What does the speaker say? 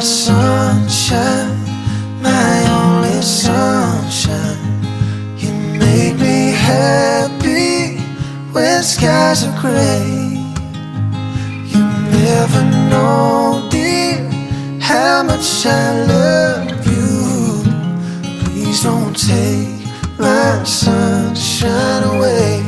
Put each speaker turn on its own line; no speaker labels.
sunshine, my only sunshine. You make me happy when skies are gray. You never know, dear, how much I love you. Please don't take my sunshine away.